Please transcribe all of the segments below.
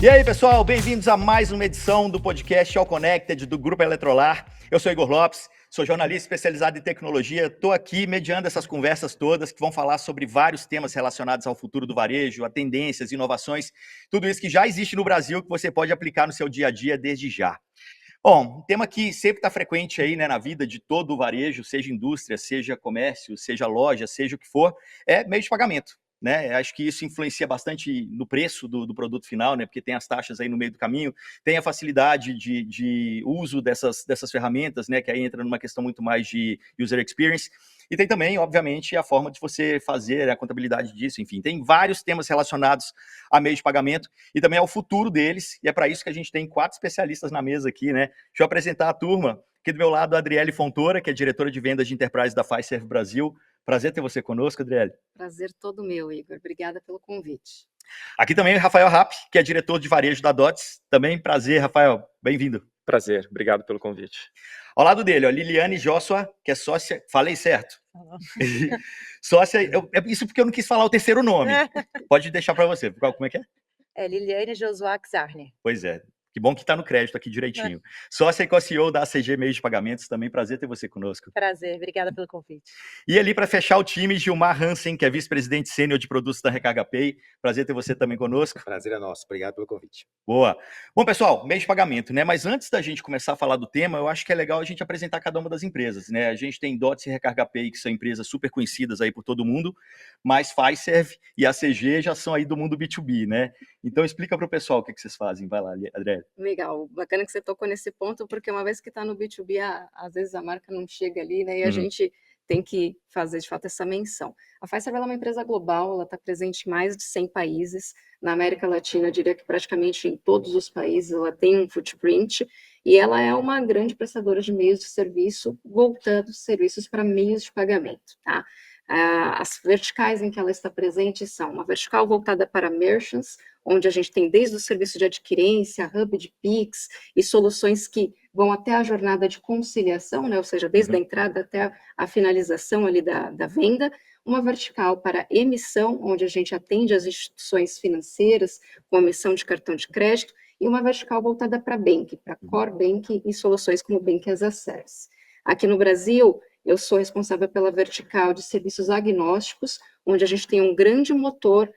E aí, pessoal, bem-vindos a mais uma edição do podcast All Connected do Grupo Eletrolar. Eu sou Igor Lopes, sou jornalista especializado em tecnologia. Estou aqui mediando essas conversas todas que vão falar sobre vários temas relacionados ao futuro do varejo, a tendências, inovações, tudo isso que já existe no Brasil que você pode aplicar no seu dia a dia desde já. Bom, um tema que sempre está frequente aí, né, na vida de todo o varejo, seja indústria, seja comércio, seja loja, seja o que for, é meio de pagamento. Né? Acho que isso influencia bastante no preço do produto final, né? Porque tem as taxas aí no meio do caminho, tem a facilidade de uso dessas ferramentas, né? Que aí entra numa questão muito mais de user experience. E tem também, obviamente, a forma de você fazer a contabilidade disso. Enfim, tem vários temas relacionados a meio de pagamento e também ao futuro deles. E é para isso que a gente tem 4 especialistas na mesa aqui, né? Deixa eu apresentar a turma. Aqui do meu lado, a Adriele Fontoura, que é diretora de vendas de Enterprise da Fiserv Brasil. Prazer ter você conosco, Adriele. Prazer todo meu, Igor. Obrigada pelo convite. Aqui também o Rafael Rapp, que é diretor de varejo da Dots. Também prazer, Rafael. Bem-vindo. Prazer, obrigado pelo convite. Ao lado dele, ó, Liliane Joshua, que é sócia... Falei certo? Sócia... isso porque eu não quis falar o terceiro nome. Pode deixar para você. Como é que é? É Liliane Josuá Czarny. Pois é. Que bom que está no crédito aqui direitinho. Sócia e co-CEO da ACG Meios de Pagamentos, também prazer ter você conosco. Prazer, obrigada pelo convite. E ali para fechar o time, Gilmar Hansen, que é vice-presidente sênior de produtos da Recarga Pay. Prazer ter você também conosco. Prazer é nosso, obrigado pelo convite. Boa. Bom, pessoal, meio de pagamento, né? Mas antes da gente começar a falar do tema, eu acho que é legal a gente apresentar cada uma das empresas, né? A gente tem Dots e Recarga Pay, que são empresas super conhecidas aí por todo mundo, mas Fiserv e ACG já são aí do mundo B2B, né? Então explica para o pessoal o que vocês fazem. Vai lá, Adriele. Legal, bacana que você tocou nesse ponto, porque uma vez que está no B2B, às vezes a marca não chega ali, né? E a gente tem que fazer, de fato, essa menção. A Fiserv é uma empresa global, ela está presente em mais de 100 países. Na América Latina, eu diria que praticamente em todos os países ela tem um footprint, e ela é uma grande prestadora de meios de serviço, voltando serviços para meios de pagamento, tá? As verticais em que ela está presente são uma vertical voltada para merchants, onde a gente tem desde o serviço de adquirência, hub de Pix e soluções que vão até a jornada de conciliação, né? Ou seja, desde a entrada até a finalização ali da venda. Uma vertical para emissão, onde a gente atende as instituições financeiras com emissão de cartão de crédito, e uma vertical voltada para bank, para core bank e soluções como Bank as a Service. Aqui no Brasil, eu sou responsável pela vertical de serviços agnósticos, onde a gente tem um grande motor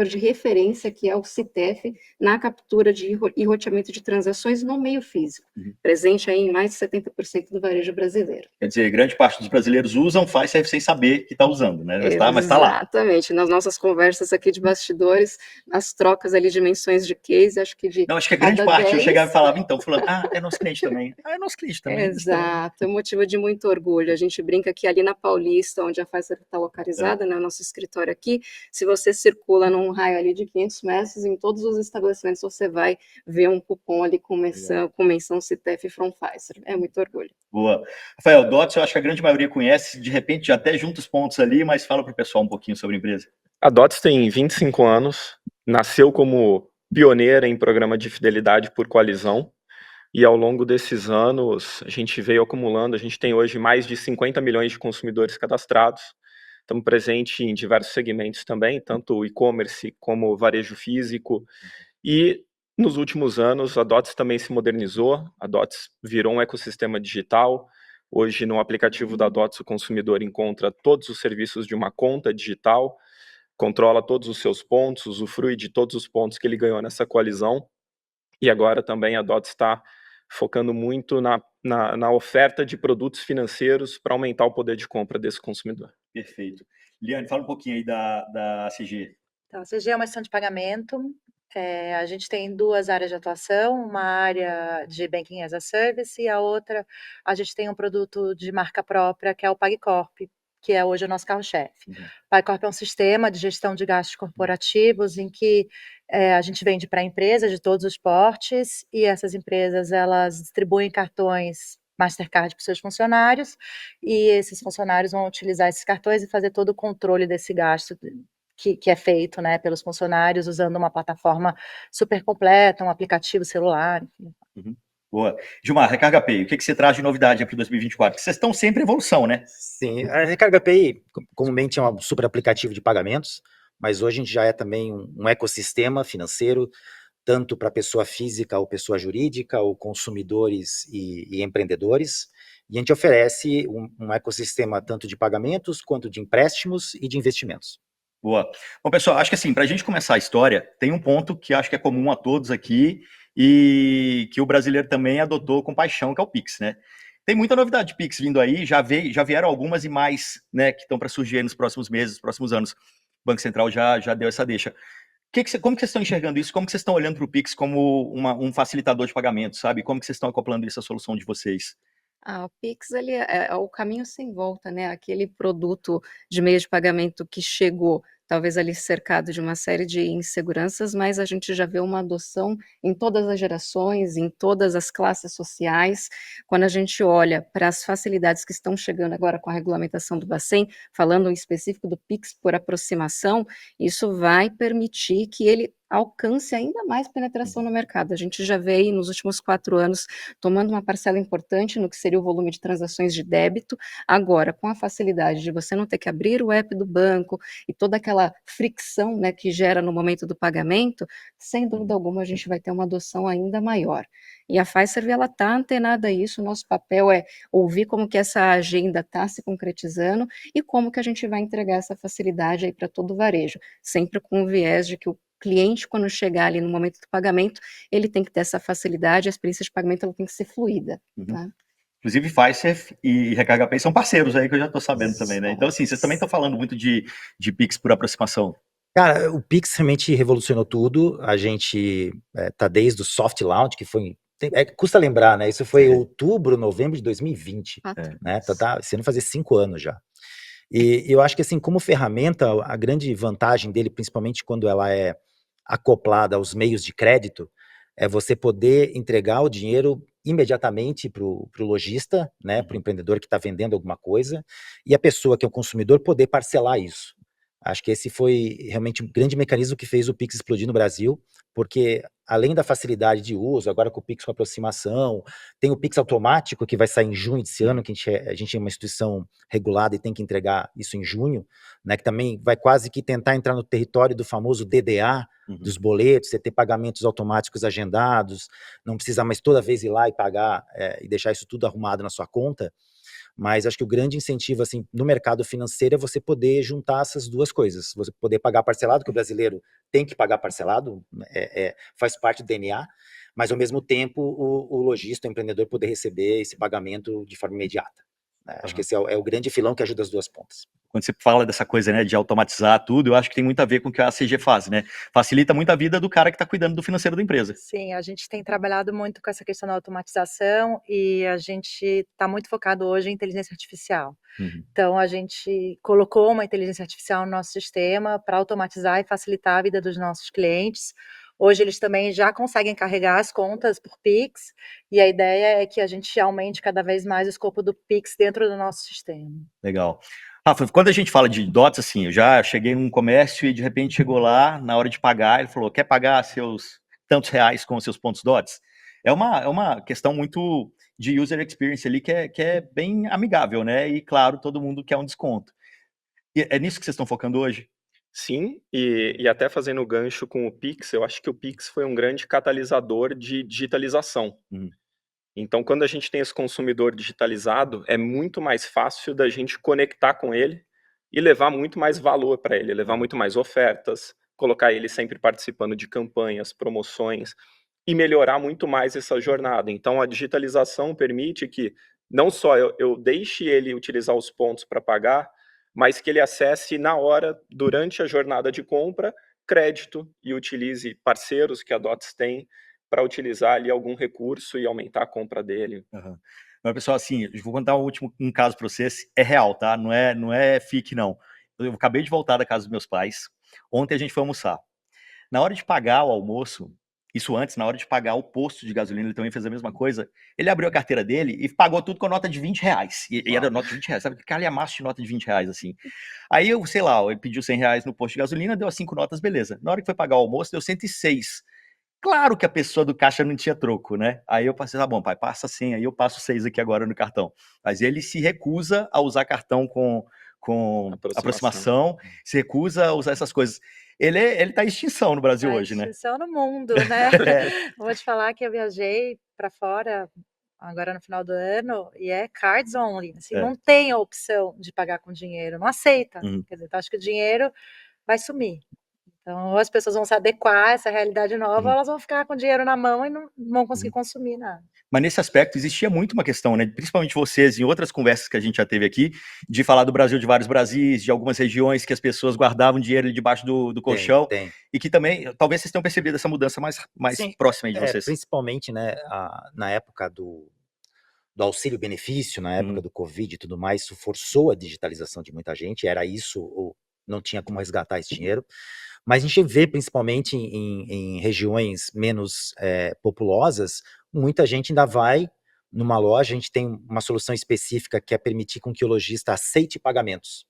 de referência, que é o CITEF, na captura e roteamento de transações no meio físico, presente aí em mais de 70% do varejo brasileiro. Quer dizer, grande parte dos brasileiros usam Fiserv sem saber que está usando, né? Mas está lá. Exatamente. Nas nossas conversas aqui de bastidores, nas trocas ali de menções de case, acho que de... Não, acho que a grande parte, eu chegava e falava, então, fulano, é nosso cliente também. É nosso cliente também. Exato, é um motivo de muito orgulho. A gente brinca que ali na Paulista, onde a Fiserv está localizada, né, o nosso escritório aqui, se você circula num raio ali de 500 metros, em todos os estabelecimentos você vai ver um cupom ali com menção CITEF from Fiserv. É muito orgulho. Boa. Rafael, Dots, eu acho que a grande maioria conhece, de repente já até junta os pontos ali, mas fala para o pessoal um pouquinho sobre a empresa. A Dots tem 25 anos, nasceu como pioneira em programa de fidelidade por coalizão, e ao longo desses anos a gente veio acumulando, a gente tem hoje mais de 50 milhões de consumidores cadastrados. Estamos presentes em diversos segmentos também, tanto o e-commerce como o varejo físico. E nos últimos anos a Dots também se modernizou, a Dots virou um ecossistema digital. Hoje no aplicativo da Dots o consumidor encontra todos os serviços de uma conta digital, controla todos os seus pontos, usufrui de todos os pontos que ele ganhou nessa coalizão. E agora também a Dots está focando muito na oferta de produtos financeiros para aumentar o poder de compra desse consumidor. Perfeito. Liane, fala um pouquinho aí da ACG. Então, a ACG é uma instituição de pagamento. A gente tem 2 áreas de atuação, uma área de Banking as a Service e a outra, a gente tem um produto de marca própria, que é o PagCorp, que é hoje o nosso carro-chefe. PagCorp é um sistema de gestão de gastos corporativos em que a gente vende para empresas de todos os portes e essas empresas elas distribuem cartões Mastercard para os seus funcionários e esses funcionários vão utilizar esses cartões e fazer todo o controle desse gasto que é feito, né, pelos funcionários usando uma plataforma super completa, um aplicativo celular, enfim. Boa. Gilmar, Recarga Pay, o que você traz de novidade para 2024? Vocês estão sempre em evolução, né? Sim, a Recarga Pay comumente é um super aplicativo de pagamentos, mas hoje a gente já é também um ecossistema financeiro, tanto para pessoa física ou pessoa jurídica, ou consumidores e empreendedores. E a gente oferece um ecossistema tanto de pagamentos, quanto de empréstimos e de investimentos. Boa. Bom, pessoal, acho que assim, para a gente começar a história, tem um ponto que acho que é comum a todos aqui e que o brasileiro também adotou com paixão, que é o Pix, né? Tem muita novidade de Pix vindo aí, já vieram algumas e mais, né, que estão para surgir aí nos próximos meses, nos próximos anos. O Banco Central já deu essa deixa. Como que vocês estão enxergando isso? Como que vocês estão olhando para o Pix como um facilitador de pagamento, sabe? Como que vocês estão acoplando isso à solução de vocês? O Pix ele é o caminho sem volta, né? Aquele produto de meio de pagamento que chegou, talvez ali cercado de uma série de inseguranças, mas a gente já vê uma adoção em todas as gerações, em todas as classes sociais. Quando a gente olha para as facilidades que estão chegando agora com a regulamentação do Bacen, falando em específico do Pix por aproximação, isso vai permitir que ele alcance ainda mais penetração no mercado. A gente já vê aí nos últimos 4 anos tomando uma parcela importante no que seria o volume de transações de débito. Agora, com a facilidade de você não ter que abrir o app do banco e toda aquela fricção, né, que gera no momento do pagamento, sem dúvida alguma a gente vai ter uma adoção ainda maior. E a Fiserv, ela está antenada a isso, o nosso papel é ouvir como que essa agenda está se concretizando e como que a gente vai entregar essa facilidade aí para todo o varejo, sempre com o viés de que o cliente, quando chegar ali no momento do pagamento, ele tem que ter essa facilidade, a experiência de pagamento ela tem que ser fluida. Né? Inclusive, Fiserv e Recarga Pay são parceiros aí, que eu já estou sabendo também, né? Então, assim, vocês também estão falando muito de Pix por aproximação. Cara, o Pix realmente revolucionou tudo. A gente tá desde o soft launch, que foi... custa lembrar, né? Isso foi outubro, novembro de 2020. Né? Esse ano fazer 5 anos já. E eu acho que, assim, como ferramenta, a grande vantagem dele, principalmente quando ela é acoplada aos meios de crédito, é você poder entregar o dinheiro imediatamente para o lojista, né, para o empreendedor que está vendendo alguma coisa, e a pessoa que é o consumidor poder parcelar isso. Acho que esse foi realmente um grande mecanismo que fez o Pix explodir no Brasil, porque além da facilidade de uso, agora com o Pix com aproximação, tem o Pix automático que vai sair em junho desse ano, que a gente é uma instituição regulada e tem que entregar isso em junho, né, que também vai quase que tentar entrar no território do famoso DDA, dos boletos, você ter pagamentos automáticos agendados, não precisar mais toda vez ir lá e pagar e deixar isso tudo arrumado na sua conta. Mas acho que o grande incentivo assim, no mercado financeiro é você poder juntar essas duas coisas. Você poder pagar parcelado, que o brasileiro tem que pagar parcelado, faz parte do DNA, mas ao mesmo tempo o lojista, o empreendedor poder receber esse pagamento de forma imediata. Acho que esse é o grande filão que ajuda as duas pontas. Quando você fala dessa coisa, né, de automatizar tudo, eu acho que tem muito a ver com o que a ACG faz, né? Facilita muito a vida do cara que está cuidando do financeiro da empresa. Sim, a gente tem trabalhado muito com essa questão da automatização e a gente está muito focado hoje em inteligência artificial. Então, a gente colocou uma inteligência artificial no nosso sistema para automatizar e facilitar a vida dos nossos clientes. Hoje eles também já conseguem carregar as contas por Pix e a ideia é que a gente aumente cada vez mais o escopo do Pix dentro do nosso sistema. Legal. Rafa, quando a gente fala de DOTS, assim, eu já cheguei num comércio e de repente chegou lá, na hora de pagar, ele falou, quer pagar seus tantos reais com os seus pontos DOTS? É uma questão muito de user experience ali que é bem amigável, né? E claro, todo mundo quer um desconto. E é nisso que vocês estão focando hoje? Sim, e até fazendo gancho com o Pix, eu acho que o Pix foi um grande catalisador de digitalização. Então, quando a gente tem esse consumidor digitalizado, é muito mais fácil da gente conectar com ele e levar muito mais valor para ele, levar muito mais ofertas, colocar ele sempre participando de campanhas, promoções e melhorar muito mais essa jornada. Então, a digitalização permite que não só eu deixe ele utilizar os pontos para pagar, mas que ele acesse na hora, durante a jornada de compra, crédito e utilize parceiros que a DOTS tem para utilizar ali algum recurso e aumentar a compra dele. Mas, pessoal, assim, eu vou contar um caso para vocês, é real, tá? Não é fique, não. Eu acabei de voltar da casa dos meus pais, ontem a gente foi almoçar. Na hora de pagar o almoço, isso antes, na hora de pagar o posto de gasolina, ele também fez a mesma coisa, ele abriu a carteira dele e pagou tudo com a nota de 20 reais, e era nota de 20 reais, sabe? Que calhamaço de nota de 20 reais, assim. Aí eu, sei lá, ele pediu 100 reais no posto de gasolina, deu as 5 notas, beleza. Na hora que foi pagar o almoço, deu 106. Claro que a pessoa do caixa não tinha troco, né? Aí eu passei, tá bom, pai, passa 100, aí eu passo 6 aqui agora no cartão. Mas ele se recusa a usar cartão com aproximação, se recusa a usar essas coisas. ele tá em extinção no Brasil Tá em hoje, né? extinção no mundo, né? É. Vou te falar que eu viajei para fora agora no final do ano e é cards only, assim, É. não tem a opção de pagar com dinheiro, não aceita. Uhum. Quer dizer, então acho que o dinheiro vai sumir. Então, ou as pessoas vão se adequar a essa realidade nova, ou elas vão ficar com o dinheiro na mão e não vão conseguir consumir nada. Mas nesse aspecto existia muito uma questão, né? Principalmente vocês, em outras conversas que a gente já teve aqui, de falar do Brasil de vários Brasis, de algumas regiões que as pessoas guardavam dinheiro ali debaixo do colchão, Tem. e que também, talvez vocês tenham percebido essa mudança mais Sim. próxima aí de vocês. Principalmente, né, na época do auxílio-benefício, na época do Covid e tudo mais, isso forçou a digitalização de muita gente, era isso, ou não tinha como resgatar esse dinheiro. Mas a gente vê, principalmente em regiões menos populosas, muita gente ainda vai numa loja, a gente tem uma solução específica que é permitir com que o lojista aceite pagamentos.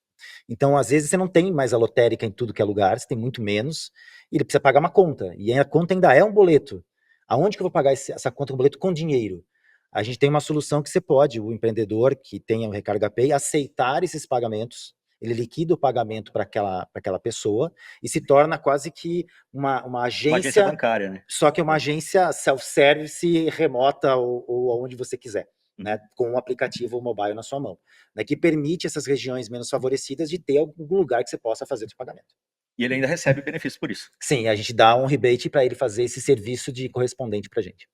Então, às vezes, você não tem mais a lotérica em tudo que é lugar, você tem muito menos, e ele precisa pagar uma conta, e a conta ainda é um boleto. Aonde que eu vou pagar essa conta, um boleto com dinheiro? A gente tem uma solução que você pode, o empreendedor que tenha o Recarga Pay, aceitar esses pagamentos, ele liquida o pagamento para aquela pessoa e se torna quase que uma agência bancária, né? Só que é uma agência self-service remota ou aonde você quiser, né, com um aplicativo mobile na sua mão, né, que permite essas regiões menos favorecidas de ter algum lugar que você possa fazer esse pagamento. E ele ainda recebe benefício por isso. Sim, a gente dá um rebate para ele fazer esse serviço de correspondente para a gente.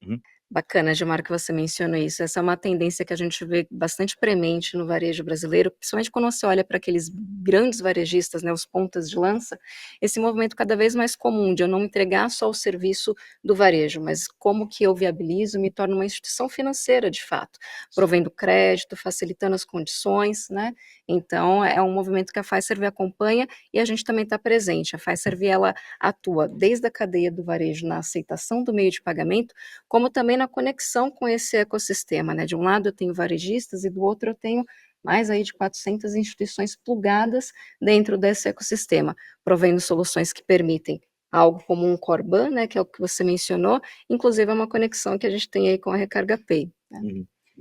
Bacana, Gilmar, que você mencionou isso. Essa é uma tendência que a gente vê bastante premente no varejo brasileiro, principalmente quando você olha para aqueles grandes varejistas, né, os pontas de lança, esse movimento cada vez mais comum de eu não entregar só o serviço do varejo, mas como que eu viabilizo, me torno uma instituição financeira de fato, provendo crédito, facilitando as condições, né? Então, é um movimento que a Fiserv acompanha e a gente também está presente. A Fiserv, ela atua desde a cadeia do varejo na aceitação do meio de pagamento, como também na conexão com esse ecossistema, né? De um lado eu tenho varejistas e do outro eu tenho mais aí de 400 instituições plugadas dentro desse ecossistema, provendo soluções que permitem algo como um Corban, né, que é o que você mencionou, inclusive é uma conexão que a gente tem aí com a Recarga Pay, né?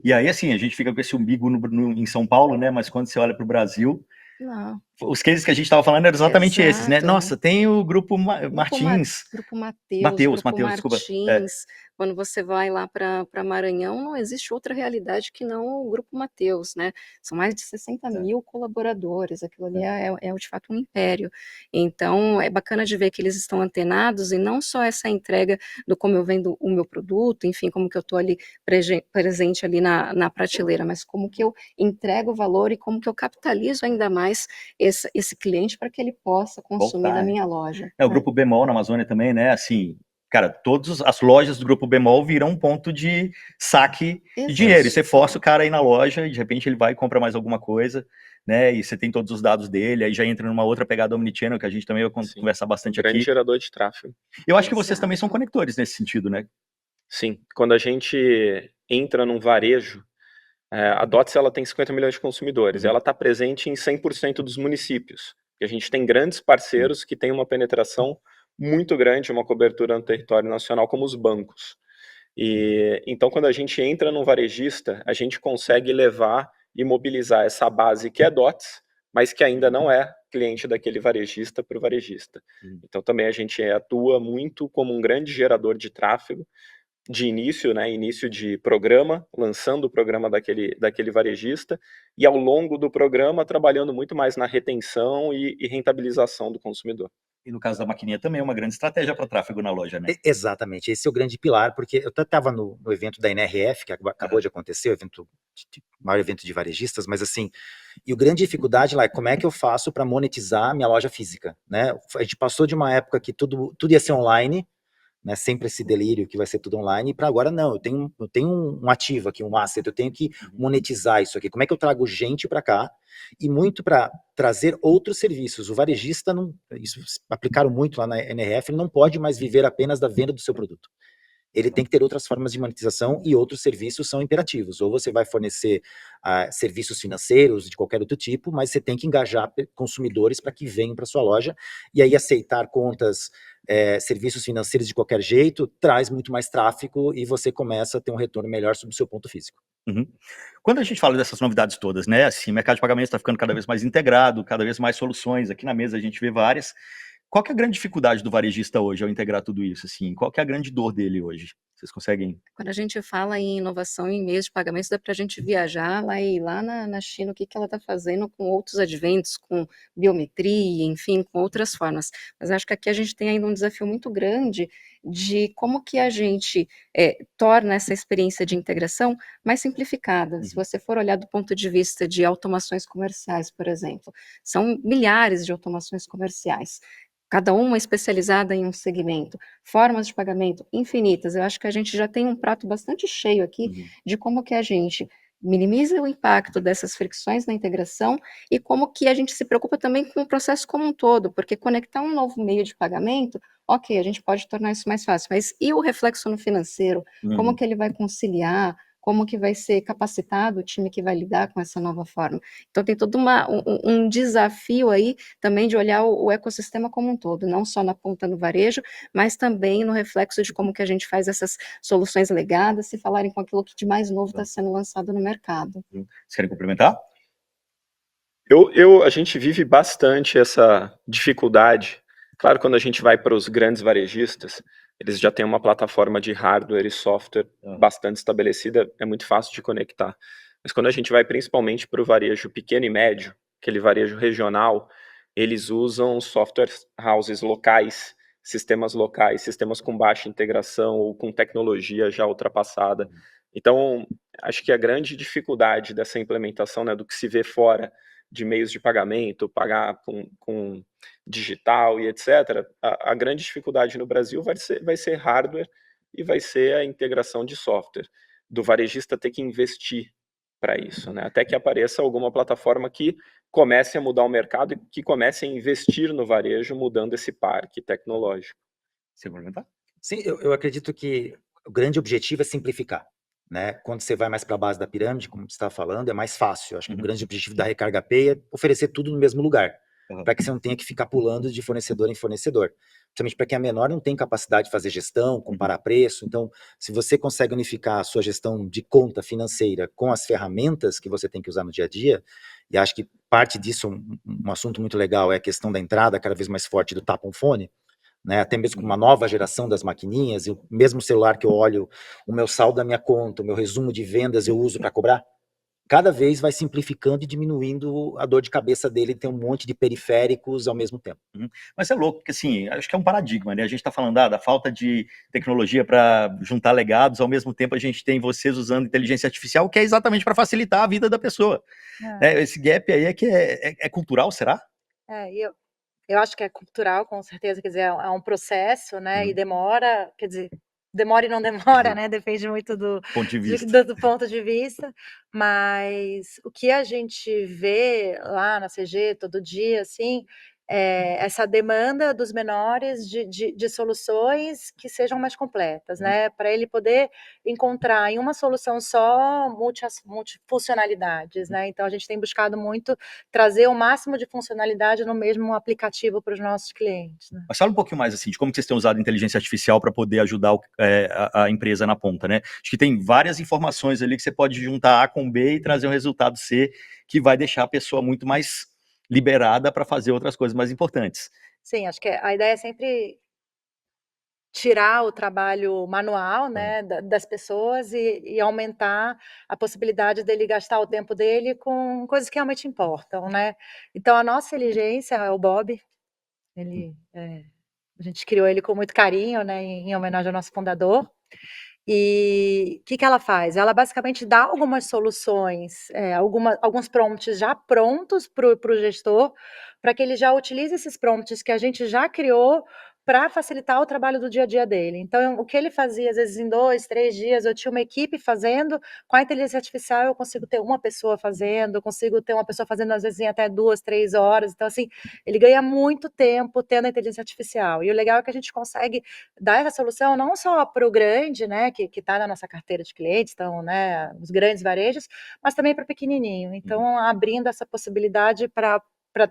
E aí, assim, a gente fica com esse umbigo em São Paulo, né? Mas quando você olha para o Brasil, Não. os cases que a gente estava falando eram exatamente esses, né? Exato. Nossa, tem o grupo Martins. Grupo Mateus, desculpa. Martins. Quando você vai lá para Maranhão, não existe outra realidade que não o Grupo Mateus, né? São mais de 60 mil colaboradores, aquilo ali é de fato um império. Então, é bacana de ver que eles estão antenados e não só essa entrega do como eu vendo o meu produto, enfim, como que eu estou ali presente ali na prateleira, mas como que eu entrego valor e como que eu capitalizo ainda mais esse cliente para que ele possa consumir da minha loja. O Grupo Bemol na Amazônia também, né? Assim, cara, todas as lojas do Grupo Bemol viram um ponto de saque de dinheiro. E você força o cara a ir na loja e de repente ele vai e compra mais alguma coisa, né? E você tem todos os dados dele, aí já entra numa outra pegada omnichannel que a gente também vai conversar bastante aqui. Grande gerador de tráfego. Eu acho que vocês também são conectores nesse sentido, né? Sim, quando a gente entra num varejo, a Dots ela tem 50 milhões de consumidores, ela está presente em 100% dos municípios. E a gente tem grandes parceiros que têm uma penetração muito grande, uma cobertura no território nacional, como os bancos. E então, quando a gente entra num varejista, a gente consegue levar e mobilizar essa base que é Dots, mas que ainda não é cliente daquele varejista para o varejista. Então, também a gente atua muito como um grande gerador de tráfego, de início, né, início de programa, lançando o programa daquele varejista, e ao longo do programa trabalhando muito mais na retenção e rentabilização do consumidor. E no caso da maquininha também é uma grande estratégia para tráfego na loja, né? Exatamente, esse é o grande pilar, porque eu estava no evento da NRF, que acabou de acontecer, o maior evento de varejistas, mas assim, e a grande dificuldade lá é como é que eu faço para monetizar minha loja física, né? A gente passou de uma época que tudo ia ser online, né, sempre esse delírio que vai ser tudo online, e para agora não, eu tenho um ativo aqui, um asset, eu tenho que monetizar isso aqui, como é que eu trago gente para cá, e muito para trazer outros serviços, o varejista, isso aplicaram muito lá na NRF, ele não pode mais viver apenas da venda do seu produto, ele tem que ter outras formas de monetização e outros serviços são imperativos, ou você vai fornecer serviços financeiros de qualquer outro tipo, mas você tem que engajar consumidores para que venham para sua loja, e aí aceitar contas, serviços financeiros de qualquer jeito, traz muito mais tráfego e você começa a ter um retorno melhor sobre o seu ponto físico. Quando a gente fala dessas novidades todas, né, assim, o mercado de pagamentos está ficando cada vez mais integrado, cada vez mais soluções, aqui na mesa a gente vê várias, Qual que é a grande dificuldade do varejista hoje ao integrar tudo isso, assim? Qual que é a grande dor dele hoje? Vocês conseguem? Quando a gente fala em inovação em meios de pagamentos, dá para a gente viajar lá na China, o que ela está fazendo com outros adventos, com biometria, enfim, com outras formas. Mas acho que aqui a gente tem ainda um desafio muito grande de como que a gente torna essa experiência de integração mais simplificada. Se você for olhar do ponto de vista de automações comerciais, por exemplo, são milhares de automações comerciais, cada uma especializada em um segmento, formas de pagamento infinitas. Eu acho que a gente já tem um prato bastante cheio aqui de como que a gente minimiza o impacto dessas fricções na integração e como que a gente se preocupa também com o processo como um todo, porque conectar um novo meio de pagamento, ok, a gente pode tornar isso mais fácil, mas e o reflexo no financeiro? Como que ele vai conciliar? Como que vai ser capacitado o time que vai lidar com essa nova forma? Então tem todo um desafio aí também de olhar o ecossistema como um todo, não só na ponta no varejo, mas também no reflexo de como que a gente faz essas soluções legadas, se falarem com aquilo que de mais novo está sendo lançado no mercado. Vocês querem complementar? A gente vive bastante essa dificuldade. Claro, quando a gente vai para os grandes varejistas, eles já têm uma plataforma de hardware e software bastante estabelecida, é muito fácil de conectar. Mas quando a gente vai principalmente para o varejo pequeno e médio, aquele varejo regional, eles usam software houses locais, sistemas com baixa integração ou com tecnologia já ultrapassada. Então, acho que a grande dificuldade dessa implementação, né, do que se vê fora de meios de pagamento, pagar com digital e etc., a grande dificuldade no Brasil vai ser hardware e vai ser a integração de software, do varejista ter que investir para isso, né? Até que apareça alguma plataforma que comece a mudar o mercado e que comece a investir no varejo, mudando esse parque tecnológico. Você quer complementar? Sim, eu acredito que o grande objetivo é simplificar, né? Quando você vai mais para a base da pirâmide, como você estava falando, é mais fácil. Eu acho que o grande objetivo da Recarga Pay é oferecer tudo no mesmo lugar, para que você não tenha que ficar pulando de fornecedor em fornecedor. Principalmente para quem é menor não tem capacidade de fazer gestão, comparar preço. Então, se você consegue unificar a sua gestão de conta financeira com as ferramentas que você tem que usar no dia a dia, e acho que parte disso, um assunto muito legal é a questão da entrada cada vez mais forte do Tap on Phone, né, até mesmo com uma nova geração das maquininhas, e o mesmo celular que eu olho, o meu saldo da minha conta, o meu resumo de vendas eu uso para cobrar, cada vez vai simplificando e diminuindo a dor de cabeça dele ter um monte de periféricos ao mesmo tempo. Mas é louco, porque assim, acho que é um paradigma, né? A gente está falando da falta de tecnologia para juntar legados, ao mesmo tempo a gente tem vocês usando inteligência artificial, que é exatamente para facilitar a vida da pessoa. Esse gap aí é cultural, será? Eu acho que é cultural, com certeza, quer dizer, é um processo, né, e demora, quer dizer, demora e não demora, né, depende muito do ponto de vista. do ponto de vista, mas o que a gente vê lá na CG todo dia, assim, é essa demanda dos menores de soluções que sejam mais completas, né, para ele poder encontrar em uma solução só multifuncionalidades, né, então a gente tem buscado muito trazer o máximo de funcionalidade no mesmo aplicativo para os nossos clientes, né. Mas fala um pouquinho mais assim, de como que vocês têm usado a inteligência artificial para poder ajudar a empresa na ponta, né? Acho que tem várias informações ali que você pode juntar A com B e trazer um resultado C que vai deixar a pessoa muito mais liberada para fazer outras coisas mais importantes. Sim, acho que a ideia é sempre tirar o trabalho manual, né, das pessoas e aumentar a possibilidade dele gastar o tempo dele com coisas que realmente importam, né. Então a nossa inteligência é o Bob, ele, a gente criou ele com muito carinho, né, em homenagem ao nosso fundador. E o que ela faz? Ela basicamente dá algumas soluções, alguns prompts já prontos para o gestor, para que ele já utilize esses prompts que a gente já criou para facilitar o trabalho do dia a dia dele. Então, o que ele fazia, às vezes, em 2, 3 dias, eu tinha uma equipe fazendo, com a inteligência artificial eu consigo ter uma pessoa fazendo, eu consigo ter uma pessoa fazendo, às vezes, em até 2, 3 horas. Então, assim, ele ganha muito tempo tendo a inteligência artificial. E o legal é que a gente consegue dar essa solução não só para o grande, né, que está na nossa carteira de clientes, então, né, os grandes varejos, mas também para o pequenininho. Então, abrindo essa possibilidade para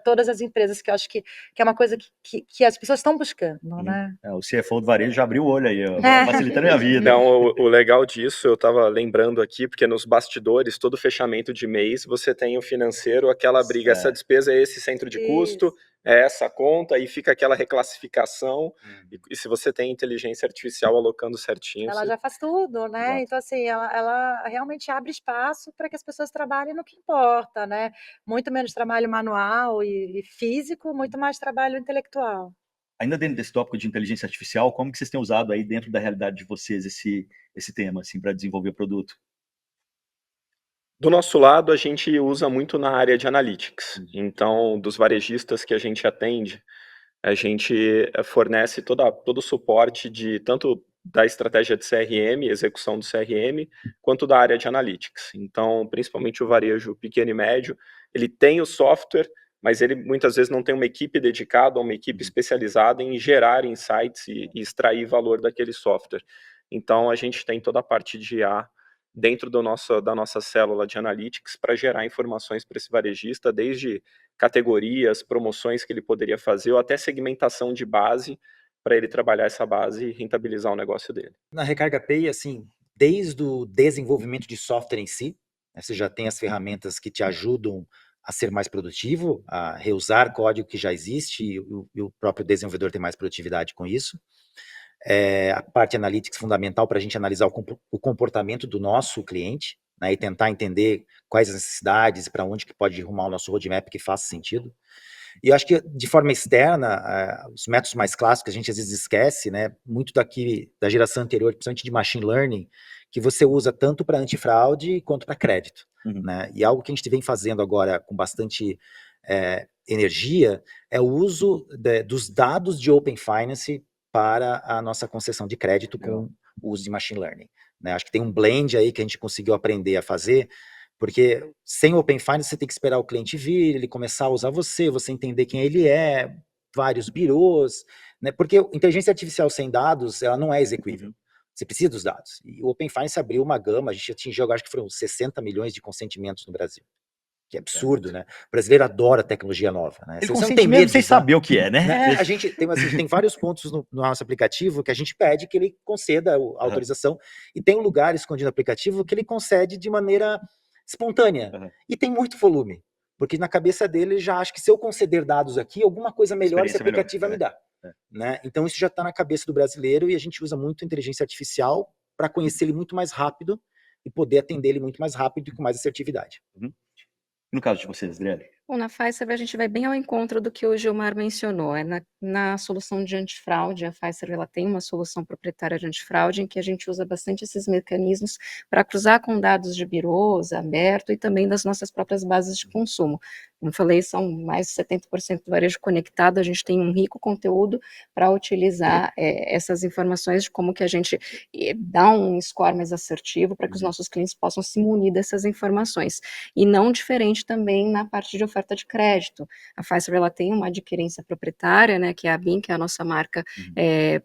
todas as empresas, que eu acho que é uma coisa que as pessoas estão buscando, né? O CFO do varejo já abriu o olho aí, ó, facilitando a minha vida. Não, o legal disso, eu estava lembrando aqui, porque nos bastidores, todo fechamento de mês, você tem o financeiro, aquela briga, essa despesa é esse centro de custo, é essa conta, e fica aquela reclassificação, e se você tem inteligência artificial alocando certinho... Ela já faz tudo, né? Exato. Então, assim, ela realmente abre espaço para que as pessoas trabalhem no que importa, né? Muito menos trabalho manual e físico, muito mais trabalho intelectual. Ainda dentro desse tópico de inteligência artificial, como que vocês têm usado aí dentro da realidade de vocês esse tema, assim, para desenvolver produto? Do nosso lado, a gente usa muito na área de analytics. Então, dos varejistas que a gente atende, a gente fornece todo o suporte de tanto da estratégia de CRM, execução do CRM, quanto da área de analytics. Então, principalmente o varejo pequeno e médio, ele tem o software, mas ele muitas vezes não tem uma equipe dedicada, uma equipe especializada em gerar insights e extrair valor daquele software. Então, a gente tem toda a parte de IA dentro da nossa célula de analytics para gerar informações para esse varejista, desde categorias, promoções que ele poderia fazer, ou até segmentação de base, para ele trabalhar essa base e rentabilizar o negócio dele. Na Recarga Pay, assim, desde o desenvolvimento de software em si, né, você já tem as ferramentas que te ajudam a ser mais produtivo, a reusar código que já existe, e o próprio desenvolvedor tem mais produtividade com isso. A parte analytics fundamental para a gente analisar o comportamento do nosso cliente, né, e tentar entender quais as necessidades, para onde que pode arrumar o nosso roadmap que faça sentido. E eu acho que, de forma externa, os métodos mais clássicos, a gente às vezes esquece, né, muito da geração anterior, principalmente de machine learning, que você usa tanto para antifraude quanto para crédito. Né? E algo que a gente vem fazendo agora com bastante energia é o uso dos dados de Open Finance para a nossa concessão de crédito com o uso de machine learning. Né? Acho que tem um blend aí que a gente conseguiu aprender a fazer, porque sem Open Finance você tem que esperar o cliente vir, ele começar a usar você entender quem ele é, vários birôs, né? Porque inteligência artificial sem dados, ela não é execuível. Você precisa dos dados. E o Open Finance abriu uma gama, a gente atingiu, acho que foram 60 milhões de consentimentos no Brasil. Que é absurdo, né? O brasileiro adora tecnologia nova, né? Ele consente mesmo sem saber o que é, né? A gente tem vários pontos no nosso aplicativo que a gente pede que ele conceda a autorização, e tem um lugar escondido no aplicativo que ele concede de maneira espontânea, e tem muito volume, porque na cabeça dele ele já acha que se eu conceder dados aqui, alguma coisa melhor esse aplicativo vai me dar. Né? Então isso já está na cabeça do brasileiro, e a gente usa muito inteligência artificial para conhecer ele muito mais rápido e poder atender ele muito mais rápido e com mais assertividade. No caso de vocês, Adriane? Bom, na Fiserv a gente vai bem ao encontro do que o Gilmar mencionou. Na solução de antifraude, a Fiserv ela tem uma solução proprietária de antifraude em que a gente usa bastante esses mecanismos para cruzar com dados de birôs, aberto, e também das nossas próprias bases de consumo. Como falei, são mais de 70% do varejo conectado, a gente tem um rico conteúdo para utilizar essas informações de como que a gente dá um score mais assertivo para que os nossos clientes possam se munir dessas informações. E não diferente também na parte de oferta de crédito. A Fiserv ela tem uma adquirência proprietária, né, que é a BIM, que é a nossa marca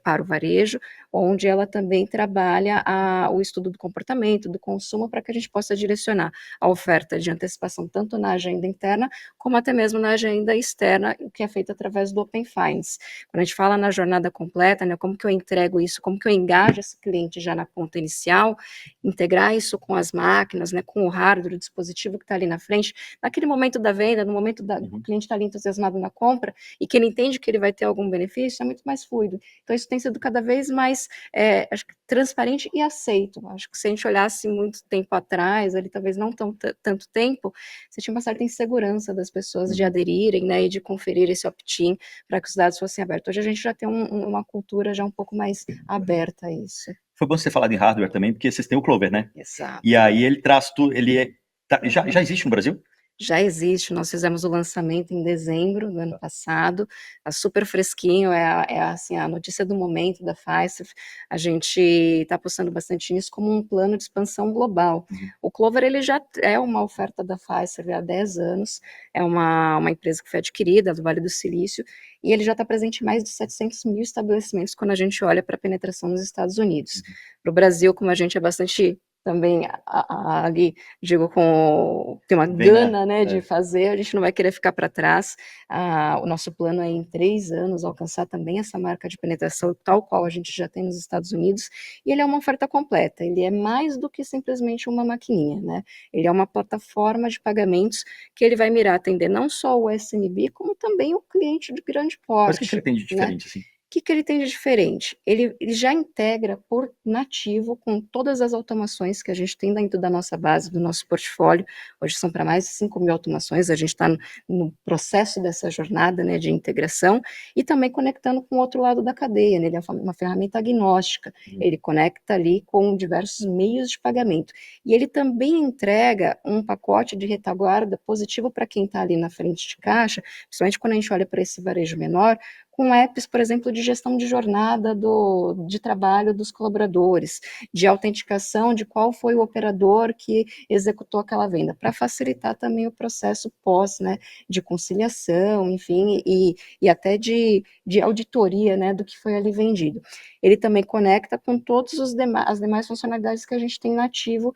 para o varejo, onde ela também trabalha o estudo do comportamento, do consumo, para que a gente possa direcionar a oferta de antecipação tanto na agenda interna, como até mesmo na agenda externa, o que é feito através do Open Finance. Quando a gente fala na jornada completa, né, como que eu entrego isso, como que eu engajo esse cliente já na ponta inicial, integrar isso com as máquinas, né, com o hardware, o dispositivo que está ali na frente, naquele momento da venda, no momento o cliente está ali entusiasmado na compra, e que ele entende que ele vai ter algum benefício, é muito mais fluido. Então isso tem sido cada vez mais acho que transparente e aceito. Acho que se a gente olhasse muito tempo atrás, ali talvez não tanto tempo, você tinha uma certa insegurança das pessoas de aderirem, né, e de conferir esse opt-in para que os dados fossem abertos. Hoje a gente já tem uma cultura já um pouco mais aberta a isso. Foi bom você falar de hardware também, porque vocês têm o Clover, né? Exato. E aí ele traz tudo, já existe no Brasil? Já existe, nós fizemos o lançamento em dezembro do ano passado, está super fresquinho, assim, a notícia do momento da Fiserv. A gente está apostando bastante nisso como um plano de expansão global. O Clover ele já é uma oferta da Fiserv há 10 anos, é uma empresa que foi adquirida do Vale do Silício, e ele já está presente em mais de 700 mil estabelecimentos quando a gente olha para a penetração nos Estados Unidos. Para o Brasil, como a gente é bastante também ali, digo, tem uma gana, né, de fazer, a gente não vai querer ficar para trás. O nosso plano é em 3 anos alcançar também essa marca de penetração tal qual a gente já tem nos Estados Unidos, e ele é uma oferta completa, ele é mais do que simplesmente uma maquininha, né, ele é uma plataforma de pagamentos que ele vai mirar atender não só o SMB, como também o cliente de grande Mas o que porte, ele tem de né? diferente, assim? O que ele tem de diferente? Ele já integra por nativo com todas as automações que a gente tem dentro da nossa base, do nosso portfólio. Hoje são para mais de 5.000 automações, a gente está no processo dessa jornada, né, de integração, e também conectando com o outro lado da cadeia, né? Ele é uma ferramenta agnóstica, ele conecta ali com diversos meios de pagamento. E ele também entrega um pacote de retaguarda positivo para quem está ali na frente de caixa, principalmente quando a gente olha para esse varejo menor, com apps, por exemplo, de gestão de jornada de trabalho dos colaboradores, de autenticação de qual foi o operador que executou aquela venda, para facilitar também o processo pós, né, de conciliação, enfim, e até de auditoria, né, do que foi ali vendido. Ele também conecta com todas as demais funcionalidades que a gente tem nativo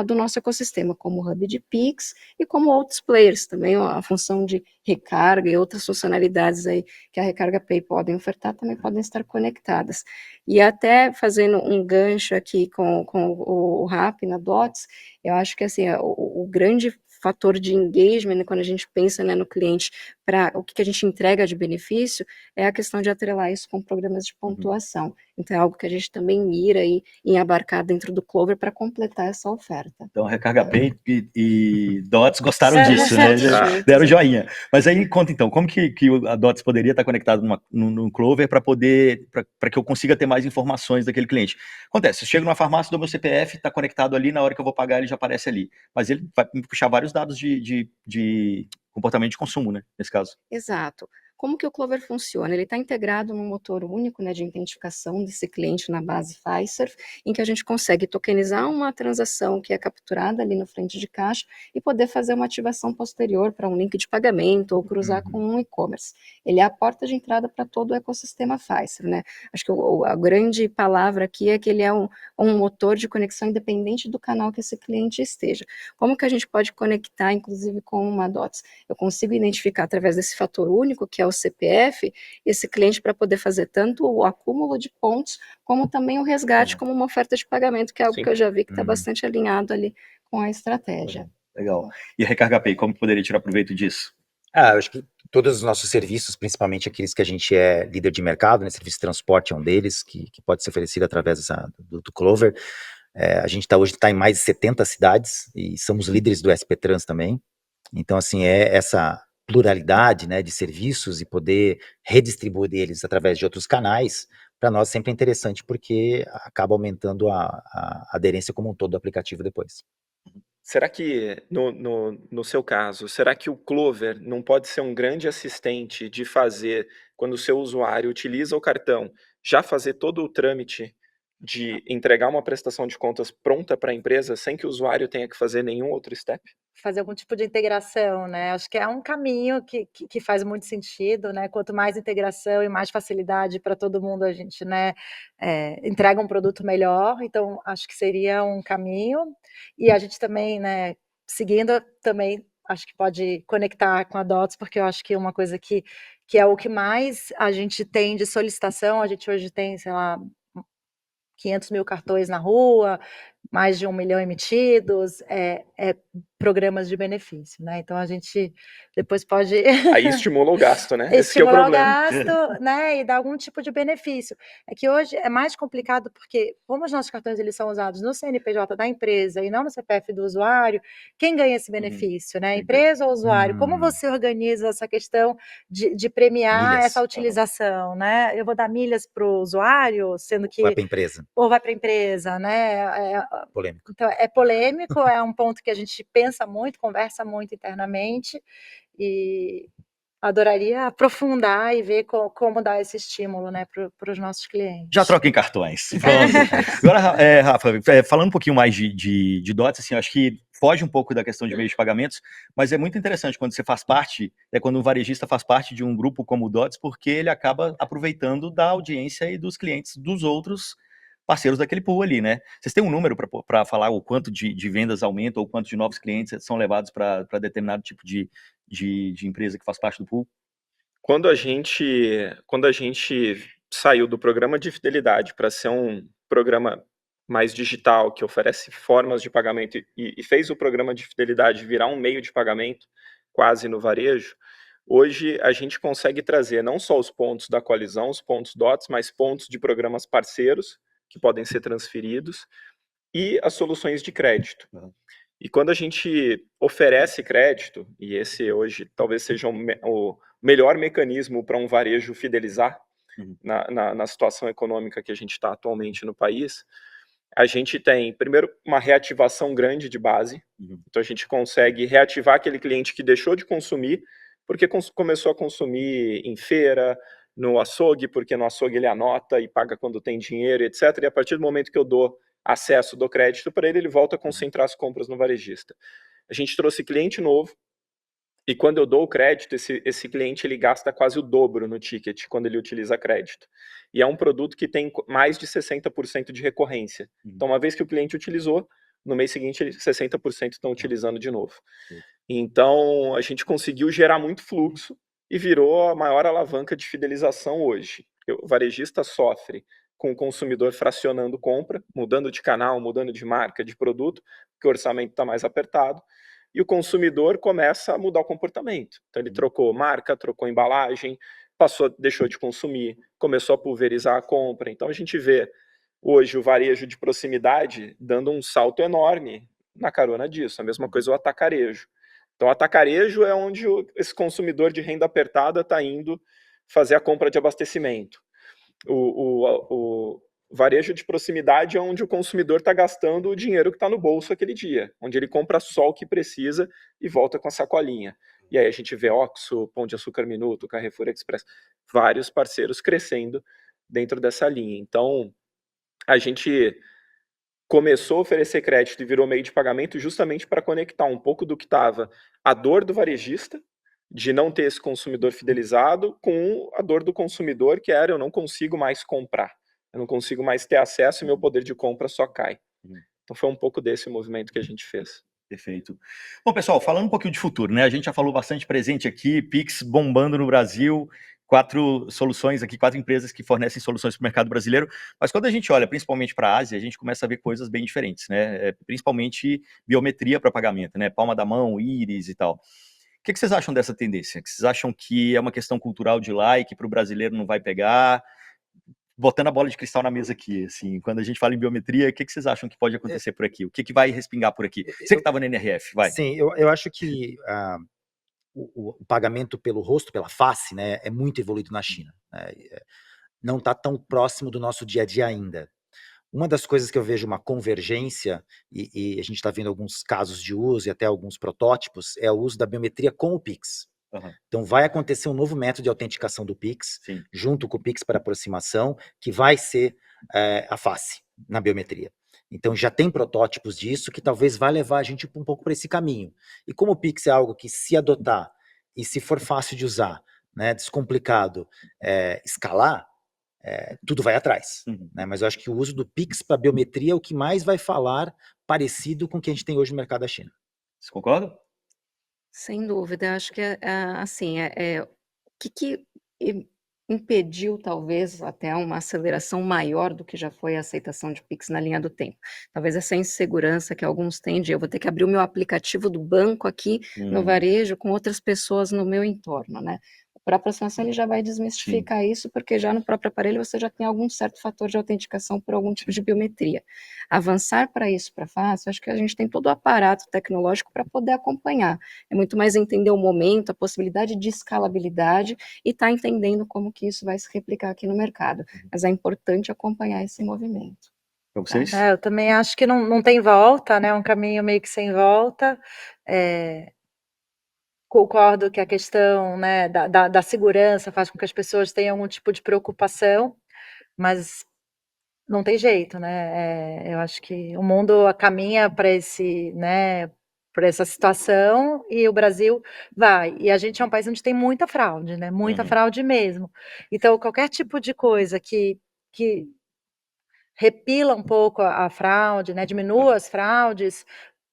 do nosso ecossistema, como o Hub de Pix e como outros players também, a função de recarga e outras funcionalidades aí que a Recarga Pay podem ofertar, também podem estar conectadas. E até fazendo um gancho aqui com o RAP na DOTS, eu acho que assim, o grande fator de engagement, né, quando a gente pensa, né, no cliente, para o que a gente entrega de benefício, é a questão de atrelar isso com programas de pontuação. Então é algo que a gente também mira aí em abarcar dentro do Clover para completar essa oferta. Então, Recarga Pay e Dots gostaram disso, né? Satisfeitos. Deram joinha. Mas aí, conta então, como que a Dots poderia estar conectada no Clover para que eu consiga ter mais informações daquele cliente? Acontece, eu chego numa farmácia, dou meu CPF, está conectado ali, na hora que eu vou pagar ele já aparece ali. Mas ele vai me puxar vários dados de comportamento de consumo, né? Nesse caso. Exato. Como que o Clover funciona? Ele está integrado num motor único, né, de identificação desse cliente na base Fiserv, em que a gente consegue tokenizar uma transação que é capturada ali na frente de caixa e poder fazer uma ativação posterior para um link de pagamento ou cruzar com um e-commerce. Ele é a porta de entrada para todo o ecossistema Fiserv, né? Acho que a grande palavra aqui é que ele é um motor de conexão independente do canal que esse cliente esteja. Como que a gente pode conectar, inclusive, com uma DOTS? Eu consigo identificar através desse fator único, que é o CPF, esse cliente para poder fazer tanto o acúmulo de pontos, como também o resgate como uma oferta de pagamento, que é algo Sim. que eu já vi que está bastante alinhado ali com a estratégia. Legal. E a Recarga Pay, como poderia tirar proveito disso? Eu acho que todos os nossos serviços, principalmente aqueles que a gente é líder de mercado, né, serviço de transporte é um deles, que pode ser oferecido através do Clover. A gente hoje está em mais de 70 cidades e somos líderes do SP Trans também. Então, assim, essa pluralidade, né, de serviços e poder redistribuir eles através de outros canais, para nós sempre é interessante, porque acaba aumentando a aderência como um todo do aplicativo depois. Será que, no seu caso, será que o Clover não pode ser um grande assistente de fazer, quando o seu usuário utiliza o cartão, já fazer todo o trâmite de entregar uma prestação de contas pronta para a empresa, sem que o usuário tenha que fazer nenhum outro step? Fazer algum tipo de integração, né? Acho que é um caminho que faz muito sentido, né? Quanto mais integração e mais facilidade para todo mundo, a gente, né, entrega um produto melhor. Então, acho que seria um caminho. E a gente também, né, seguindo também, acho que pode conectar com a DOTS, porque eu acho que é uma coisa que é o que mais a gente tem de solicitação. A gente hoje tem, sei lá, 500 mil cartões na rua, mais de 1 milhão emitidos, programas de benefício, né? Então a gente depois pode Aí estimula o gasto, né? Esse que é o estimular o problema. gasto, né, e dar algum tipo de benefício. É que hoje é mais complicado porque, como os nossos cartões eles são usados no CNPJ da empresa e não no CPF do usuário, quem ganha esse benefício, né? A empresa ou o usuário? Como você organiza essa questão de premiar Milhas. essa utilização, né? Eu vou dar milhas para o usuário, sendo que Vai para a empresa. ou vai para a empresa, né? Polêmico. Então, é polêmico, é um ponto que a gente pensa muito, conversa muito internamente, e adoraria aprofundar e ver como dar esse estímulo, né, para os nossos clientes. Já troquem cartões. Pronto. Agora, Rafa, falando um pouquinho mais de DOTS, assim, eu acho que foge um pouco da questão de meios de pagamentos, mas é muito interessante quando você faz parte, quando um varejista faz parte de um grupo como o DOTS, porque ele acaba aproveitando da audiência e dos clientes dos outros parceiros daquele pool ali, né? Vocês têm um número para falar o quanto de vendas aumenta ou quanto de novos clientes são levados para determinado tipo de empresa que faz parte do pool? Quando a gente saiu do programa de fidelidade para ser um programa mais digital, que oferece formas de pagamento e fez o programa de fidelidade virar um meio de pagamento, quase no varejo, hoje a gente consegue trazer não só os pontos da coalizão, os pontos DOTS, mas pontos de programas parceiros que podem ser transferidos e as soluções de crédito. E quando a gente oferece crédito, e esse hoje talvez seja o melhor mecanismo para um varejo fidelizar na situação econômica que a gente está atualmente no país, a gente tem, primeiro, uma reativação grande de base. Então a gente consegue reativar aquele cliente que deixou de consumir, porque começou a consumir em feira, no açougue, porque no açougue ele anota e paga quando tem dinheiro, etc. E a partir do momento que eu dou acesso do crédito para ele, ele volta a concentrar as compras no varejista. A gente trouxe cliente novo, e quando eu dou o crédito, esse cliente ele gasta quase o dobro no ticket quando ele utiliza crédito. E é um produto que tem mais de 60% de recorrência. Então, uma vez que o cliente utilizou, no mês seguinte, 60% estão utilizando de novo. Então, a gente conseguiu gerar muito fluxo e virou a maior alavanca de fidelização hoje. O varejista sofre com o consumidor fracionando compra, mudando de canal, mudando de marca, de produto, porque o orçamento está mais apertado, e o consumidor começa a mudar o comportamento. Então ele trocou marca, trocou embalagem, deixou de consumir, começou a pulverizar a compra. Então a gente vê hoje o varejo de proximidade dando um salto enorme na carona disso. A mesma coisa o atacarejo. Então o atacarejo é onde esse consumidor de renda apertada está indo fazer a compra de abastecimento. O varejo de proximidade é onde o consumidor está gastando o dinheiro que está no bolso aquele dia, onde ele compra só o que precisa e volta com a sacolinha. E aí a gente vê Oxxo, Pão de Açúcar Minuto, Carrefour Express, vários parceiros crescendo dentro dessa linha. Então, a gente começou a oferecer crédito e virou meio de pagamento justamente para conectar um pouco do que estava a dor do varejista, de não ter esse consumidor fidelizado, com a dor do consumidor, que era: eu não consigo mais comprar, eu não consigo mais ter acesso e meu poder de compra só cai. Então foi um pouco desse movimento que a gente fez. Perfeito. Bom, pessoal, falando um pouquinho de futuro, né? A gente já falou bastante presente aqui, Pix bombando no Brasil, 4 soluções aqui, 4 empresas que fornecem soluções para o mercado brasileiro, mas quando a gente olha principalmente para a Ásia, a gente começa a ver coisas bem diferentes, né? Principalmente biometria para pagamento, né? Palma da mão, íris e tal. O que vocês acham dessa tendência? Vocês acham que é uma questão cultural de lá e que para o brasileiro não vai pegar? Botando a bola de cristal na mesa aqui, assim, quando a gente fala em biometria, o que vocês acham que pode acontecer por aqui? O que vai respingar por aqui? Você que estava no NRF, vai. Sim, eu acho que o pagamento pelo rosto, pela face, né, é muito evoluído na China. Né? Não está tão próximo do nosso dia a dia ainda. Uma das coisas que eu vejo uma convergência, e a gente está vendo alguns casos de uso e até alguns protótipos, é o uso da biometria com o Pix. Então vai acontecer um novo método de autenticação do Pix, junto com o Pix para aproximação, que vai ser a face na biometria. Então já tem protótipos disso que talvez vá levar a gente um pouco para esse caminho. E como o Pix é algo que, se adotar e se for fácil de usar, né, descomplicado, escalar, tudo vai atrás. Né? Mas eu acho que o uso do Pix para biometria é o que mais vai falar parecido com o que a gente tem hoje no mercado da China. Você concorda? Sem dúvida, acho que assim, o que impediu talvez até uma aceleração maior do que já foi a aceitação de Pix na linha do tempo. Talvez essa insegurança que alguns têm de: eu vou ter que abrir o meu aplicativo do banco aqui no varejo com outras pessoas no meu entorno, né? Para a aproximação ele já vai desmistificar isso, porque já no próprio aparelho você já tem algum certo fator de autenticação por algum tipo de biometria. Avançar para isso, para face, acho que a gente tem todo o aparato tecnológico para poder acompanhar. É muito mais entender o momento, a possibilidade de escalabilidade e estar entendendo como que isso vai se replicar aqui no mercado. Mas é importante acompanhar esse movimento. Para vocês? Eu também acho que não tem volta, né? Um caminho meio que sem volta. Concordo que a questão, né, da segurança faz com que as pessoas tenham algum tipo de preocupação, mas não tem jeito, né? Eu acho que o mundo caminha para né, para essa situação, e o Brasil vai. E a gente é um país onde tem muita fraude, né? Muita fraude mesmo. Então, qualquer tipo de coisa que repila um pouco a fraude, né, diminua as fraudes,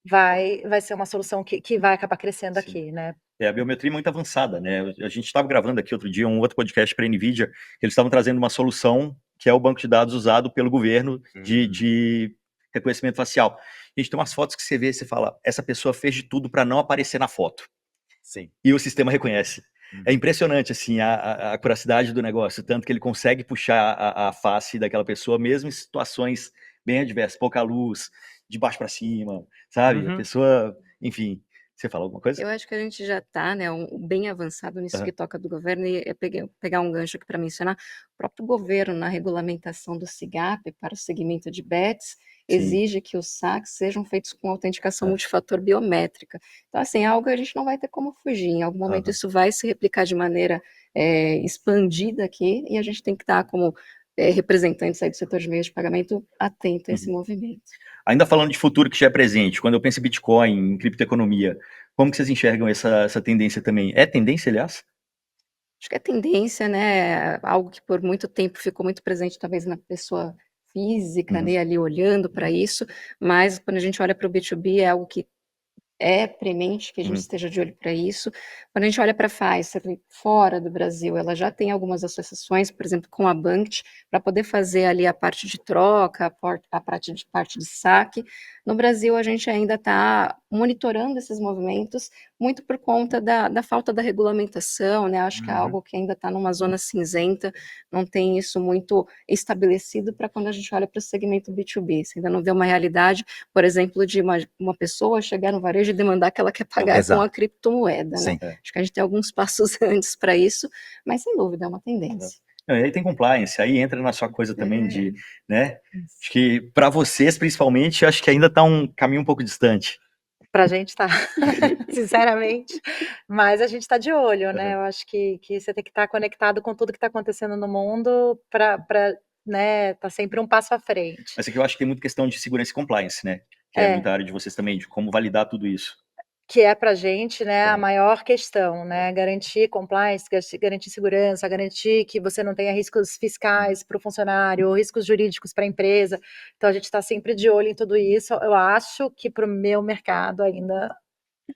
vai ser uma solução que vai acabar crescendo aqui, né? A biometria é muito avançada, né? A gente estava gravando aqui outro dia um outro podcast para a NVIDIA, que eles estavam trazendo uma solução que é o banco de dados usado pelo governo de reconhecimento facial. A gente tem umas fotos que você vê e você fala: essa pessoa fez de tudo para não aparecer na foto. Sim. E o sistema reconhece. É impressionante, assim, a curiosidade do negócio, tanto que ele consegue puxar a face daquela pessoa, mesmo em situações bem adversas, pouca luz, de baixo para cima, sabe? A Uhum. pessoa, enfim, você fala alguma coisa? Eu acho que a gente já está, né, bem avançado nisso Aham. que toca do governo, e pegar um gancho aqui para mencionar, o próprio governo, na regulamentação do SIGAP para o segmento de bets, Sim. exige que os saques sejam feitos com autenticação É. multifator biométrica. Então, assim, é algo que a gente não vai ter como fugir. Em algum momento Aham. isso vai se replicar de maneira expandida aqui, e a gente tem que estar como representantes aí do setor de meios de pagamento atento a esse movimento. Ainda falando de futuro que já é presente, quando eu penso em Bitcoin, em criptoeconomia, como que vocês enxergam essa tendência também? É tendência, aliás? Acho que é tendência, né, algo que por muito tempo ficou muito presente talvez na pessoa física, Uhum. né, ali olhando para isso, mas quando a gente olha para o B2B é algo que é premente que a gente Uhum. esteja de olho para isso. Quando a gente olha para a Pfizer fora do Brasil, ela já tem algumas associações, por exemplo, com a Bankt, para poder fazer ali a parte de troca, a parte de saque. No Brasil, a gente ainda está monitorando esses movimentos, muito por conta da falta da regulamentação, né? Acho que é Uhum. algo que ainda está numa zona cinzenta, não tem isso muito estabelecido para quando a gente olha para o segmento B2B. Você ainda não vê uma realidade, por exemplo, de uma pessoa chegar no varejo e demandar que ela quer pagar com a Exato. criptomoeda, né? Sim. É. Acho que a gente tem alguns passos antes para isso, mas sem dúvida é uma tendência. Não, e aí tem compliance, aí entra na sua coisa também de, né? Isso. Acho que para vocês, principalmente, acho que ainda está um caminho um pouco distante. Pra gente tá, sinceramente, mas a gente tá de olho, né, Aham. eu acho que você tem que estar conectado com tudo que tá acontecendo no mundo pra, né, tá sempre um passo à frente. Mas aqui eu acho que tem muita questão de segurança e compliance, né? Que é muita área de vocês também, de como validar tudo isso. Que é pra gente, né, a Aham. maior questão, né, garantir compliance, garantir segurança, garantir que você não tenha riscos fiscais para o funcionário, ou riscos jurídicos para a empresa, então a gente está sempre de olho em tudo isso. Eu acho que para o meu mercado ainda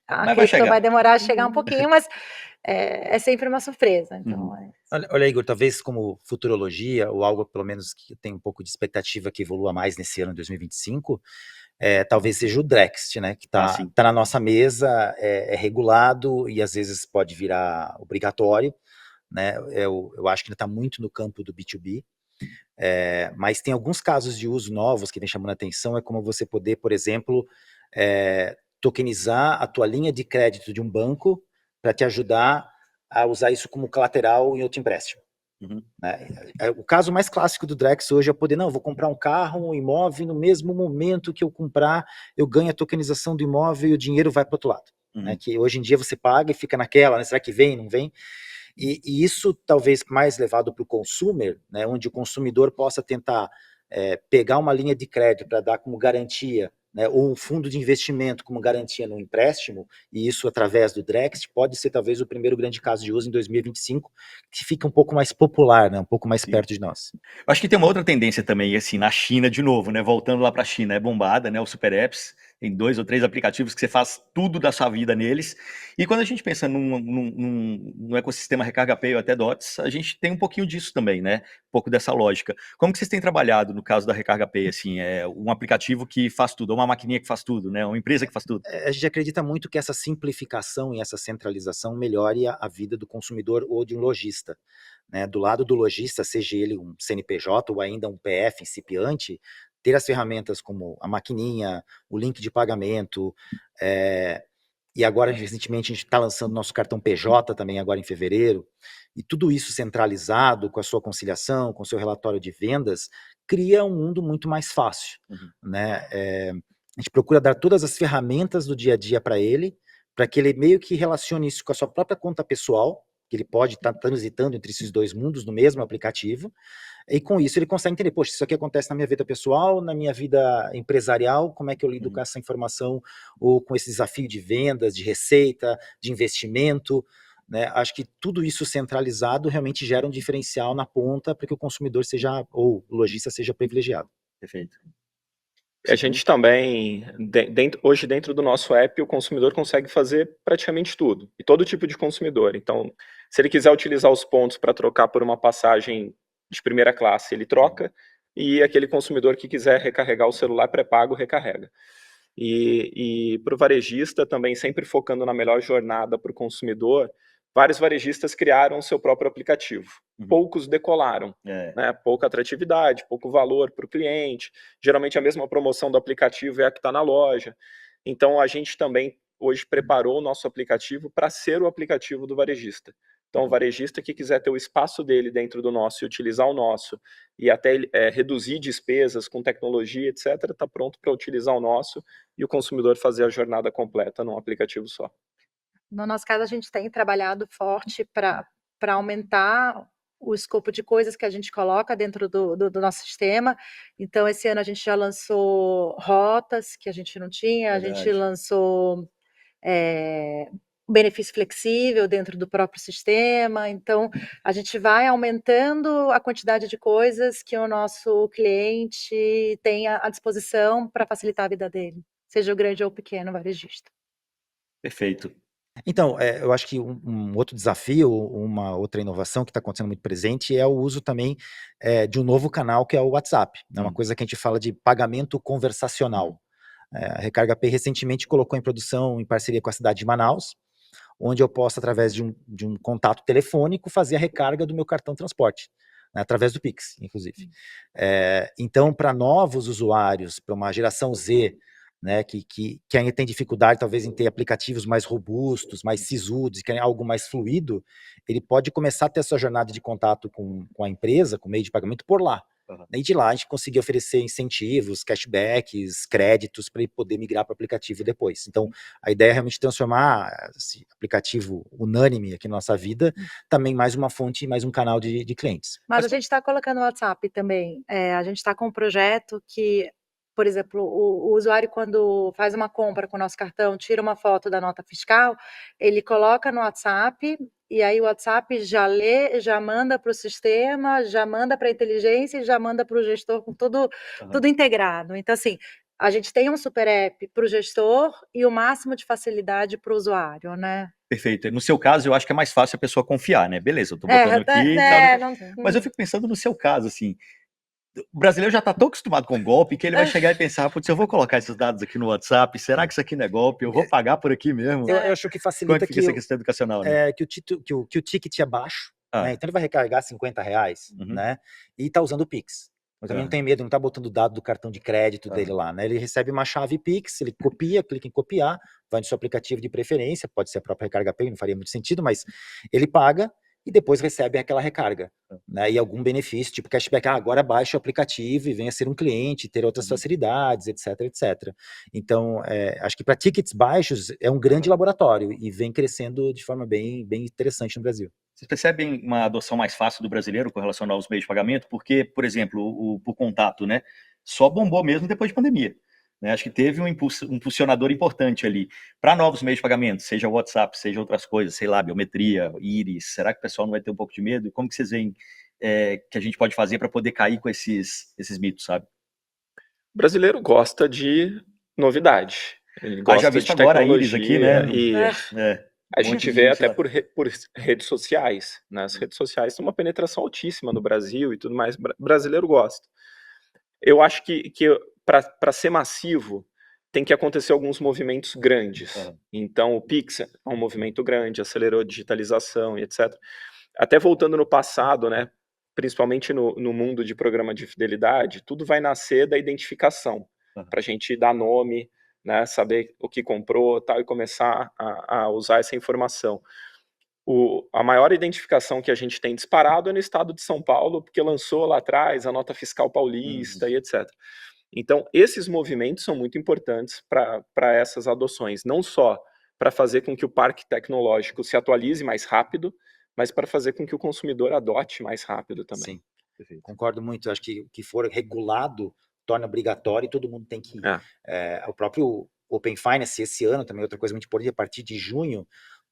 a Mas vai cripto chegar. vai demorar a chegar um pouquinho, mas é sempre uma surpresa, então Uhum. Olha, Igor, talvez como futurologia, ou algo pelo menos que tem um pouco de expectativa que evolua mais nesse ano de 2025, talvez seja o Drext, né, que Sim. tá na nossa mesa, é regulado e às vezes pode virar obrigatório, né? Eu acho que ainda está muito no campo do B2B, mas tem alguns casos de uso novos que vem chamando a atenção, é como você poder, por exemplo, tokenizar a tua linha de crédito de um banco para te ajudar a usar isso como colateral em outro empréstimo. Uhum. Né? O caso mais clássico do Drex hoje é poder, não, vou comprar um carro, um imóvel, no mesmo momento que eu comprar, eu ganho a tokenização do imóvel e o dinheiro vai para o outro lado. Uhum. Né? Que hoje em dia você paga e fica naquela, né? Será que vem, não vem? E isso talvez mais levado para o consumer, né? Onde o consumidor possa tentar pegar uma linha de crédito para dar como garantia, né, ou um fundo de investimento como garantia no empréstimo, e isso através do Drext, pode ser talvez o primeiro grande caso de uso em 2025, que fica um pouco mais popular, né, um pouco mais perto de nós. Eu acho que tem uma outra tendência também, assim, na China, de novo, né, voltando lá para a China, é bombada, né, os super apps, tem 2 ou 3 aplicativos que você faz tudo da sua vida neles, e quando a gente pensa num ecossistema Recarga Pay ou até Dots, a gente tem um pouquinho disso também, né, um pouco dessa lógica. Como que vocês têm trabalhado no caso da Recarga Pay, assim, um aplicativo que faz tudo, ou uma maquininha que faz tudo, né, uma empresa que faz tudo? A gente acredita muito que essa simplificação e essa centralização melhore a vida do consumidor ou de um lojista. Né? Do lado do lojista, seja ele um CNPJ ou ainda um PF incipiente, ter as ferramentas como a maquininha, o link de pagamento, e agora, recentemente, a gente está lançando nosso cartão PJ também agora em fevereiro, e tudo isso centralizado com a sua conciliação, com o seu relatório de vendas, cria um mundo muito mais fácil. Né? A gente procura dar todas as ferramentas do dia a dia para ele, para que ele meio que relacione isso com a sua própria conta pessoal, que ele pode estar transitando entre esses dois mundos no mesmo aplicativo, e com isso ele consegue entender, poxa, isso aqui acontece na minha vida pessoal, na minha vida empresarial, como é que eu lido com essa informação, ou com esse desafio de vendas, de receita, de investimento, né? Acho que tudo isso centralizado realmente gera um diferencial na ponta para que o consumidor seja, ou o lojista seja privilegiado. Perfeito. A gente também, hoje dentro do nosso app, o consumidor consegue fazer praticamente tudo, e todo tipo de consumidor. Então, se ele quiser utilizar os pontos para trocar por uma passagem de primeira classe, ele troca, e aquele consumidor que quiser recarregar o celular pré-pago, recarrega. E para o varejista também, sempre focando na melhor jornada para o consumidor, vários varejistas criaram o seu próprio aplicativo. Poucos decolaram, né? Pouca atratividade, pouco valor para o cliente. Geralmente a mesma promoção do aplicativo é a que está na loja. Então a gente também hoje preparou o nosso aplicativo para ser o aplicativo do varejista. Então o varejista que quiser ter o espaço dele dentro do nosso e utilizar o nosso e até reduzir despesas com tecnologia, etc., está pronto para utilizar o nosso e o consumidor fazer a jornada completa num aplicativo só. No nosso caso, a gente tem trabalhado forte para aumentar o escopo de coisas que a gente coloca dentro do nosso sistema. Então, esse ano a gente já lançou rotas que a gente não tinha, a gente lançou benefício flexível dentro do próprio sistema. Então, a gente vai aumentando a quantidade de coisas que o nosso cliente tem à disposição para facilitar a vida dele, seja o grande ou o pequeno varejista. Perfeito. Então, eu acho que um outro desafio, uma outra inovação que está acontecendo muito presente é o uso também de um novo canal que é o WhatsApp. É uma coisa que a gente fala de pagamento conversacional. A Recarga Pay recentemente colocou em produção, em parceria com a cidade de Manaus, onde eu posso, através de um contato telefônico, fazer a recarga do meu cartão de transporte, né, através do Pix, inclusive. Então, para novos usuários, para uma geração Z, né, que ainda tem dificuldade, talvez, em ter aplicativos mais robustos, mais sisudos, que é algo mais fluido, ele pode começar a ter a sua jornada de contato com a empresa, com o meio de pagamento, por lá. E de lá a gente conseguir oferecer incentivos, cashbacks, créditos para ele poder migrar para o aplicativo depois. Então, a ideia é realmente transformar esse aplicativo unânime aqui na nossa vida também mais uma fonte, mais um canal de clientes. Mas a gente está colocando o WhatsApp também. A gente está com um projeto que, por exemplo, o usuário, quando faz uma compra com o nosso cartão, tira uma foto da nota fiscal, ele coloca no WhatsApp, e aí o WhatsApp já lê, já manda para o sistema, já manda para a inteligência e já manda para o gestor com tudo integrado. Então, assim, a gente tem um super app para o gestor e o máximo de facilidade para o usuário, né? Perfeito. No seu caso, eu acho que é mais fácil a pessoa confiar, né? Beleza, eu tô botando aqui e tal. Mas eu fico pensando no seu caso, assim, o brasileiro já está tão acostumado com golpe que ele vai chegar e pensar, putz, eu vou colocar esses dados aqui no WhatsApp, será que isso aqui não é golpe? Eu vou pagar por aqui mesmo? Eu acho que Como é facilita que fica essa questão educacional, né? que o ticket é baixo, né? Então ele vai recarregar R$50, né? E tá usando o Pix. Eu também não tenho medo, não tá botando o dado do cartão de crédito dele lá, né? Ele recebe uma chave Pix, ele copia, clica em copiar, vai no seu aplicativo de preferência, pode ser a própria Recarga Pay, não faria muito sentido, mas ele paga e depois recebe aquela recarga, né? E algum benefício, tipo cashback, agora baixa o aplicativo e venha ser um cliente, ter outras facilidades, etc, etc. Então, acho que para tickets baixos é um grande laboratório e vem crescendo de forma bem interessante no Brasil. Vocês percebem uma adoção mais fácil do brasileiro com relação aos meios de pagamento? Porque, por exemplo, por contato, né? Só bombou mesmo depois de pandemia. Né? Acho que teve um impulsionador importante ali para novos meios de pagamento, seja o WhatsApp, seja outras coisas, sei lá, biometria, íris. Será que o pessoal não vai ter um pouco de medo? E como que vocês veem que a gente pode fazer para poder cair com esses mitos, sabe? O brasileiro gosta de novidade. Ele gosta já visto de agora tecnologia, a íris aqui, né? A gente vê até por redes sociais, né? As redes sociais têm uma penetração altíssima no Brasil e tudo mais. O brasileiro gosta. Eu acho que para ser massivo tem que acontecer alguns movimentos grandes. Então o Pix é um movimento grande, acelerou a digitalização e etc. Até voltando no passado, né? Principalmente no mundo de programa de fidelidade, tudo vai nascer da identificação, para a gente dar nome, né, saber o que comprou, tal, e começar a usar essa informação. A maior identificação que a gente tem disparado é no estado de São Paulo, porque lançou lá atrás a nota fiscal paulista e etc. Então, esses movimentos são muito importantes para essas adoções, não só para fazer com que o parque tecnológico se atualize mais rápido, mas para fazer com que o consumidor adote mais rápido também. Sim, perfeito. Concordo muito. Acho que o que for regulado torna obrigatório e todo mundo tem que ir. O próprio Open Finance, esse ano também, outra coisa muito importante, a partir de junho,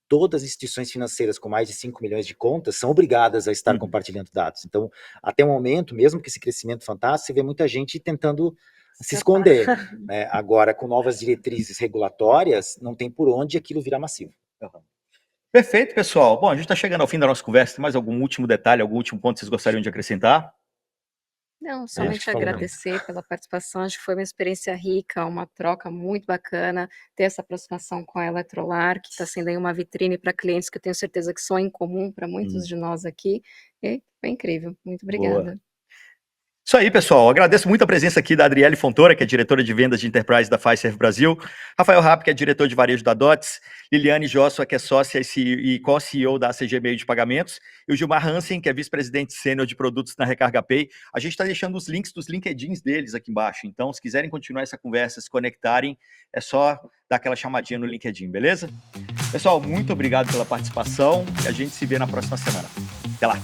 todas as instituições financeiras com mais de 5 milhões de contas são obrigadas a estar compartilhando dados. Então, até o momento, mesmo que esse crescimento fantástico, você vê muita gente tentando se esconder. Né? Agora, com novas diretrizes regulatórias, não tem por onde aquilo virar massivo. Perfeito, pessoal. Bom, a gente está chegando ao fim da nossa conversa. Tem mais algum último detalhe, algum último ponto que vocês gostariam de acrescentar? Não, Acho somente que falou muito. agradecer pela participação, acho que foi uma experiência rica, uma troca muito bacana, ter essa aproximação com a Eletrolar, que está sendo aí uma vitrine para clientes que eu tenho certeza que são em comum para muitos de nós aqui, e foi incrível, muito Boa. obrigada. Isso aí, pessoal. Agradeço muito a presença aqui da Adriele Fontoura, que é diretora de vendas de Enterprise da Fiserv Brasil, Rafael Rapp, que é diretor de varejo da DOTS, Liliane Joshua, que é sócia e co-CEO da ACG Meio de Pagamentos, e o Gilmar Hansen, que é vice-presidente sênior de produtos na Recarga Pay. A gente está deixando os links dos LinkedIns deles aqui embaixo, então se quiserem continuar essa conversa, se conectarem, é só dar aquela chamadinha no LinkedIn, beleza? Pessoal, muito obrigado pela participação e a gente se vê na próxima semana. Até lá!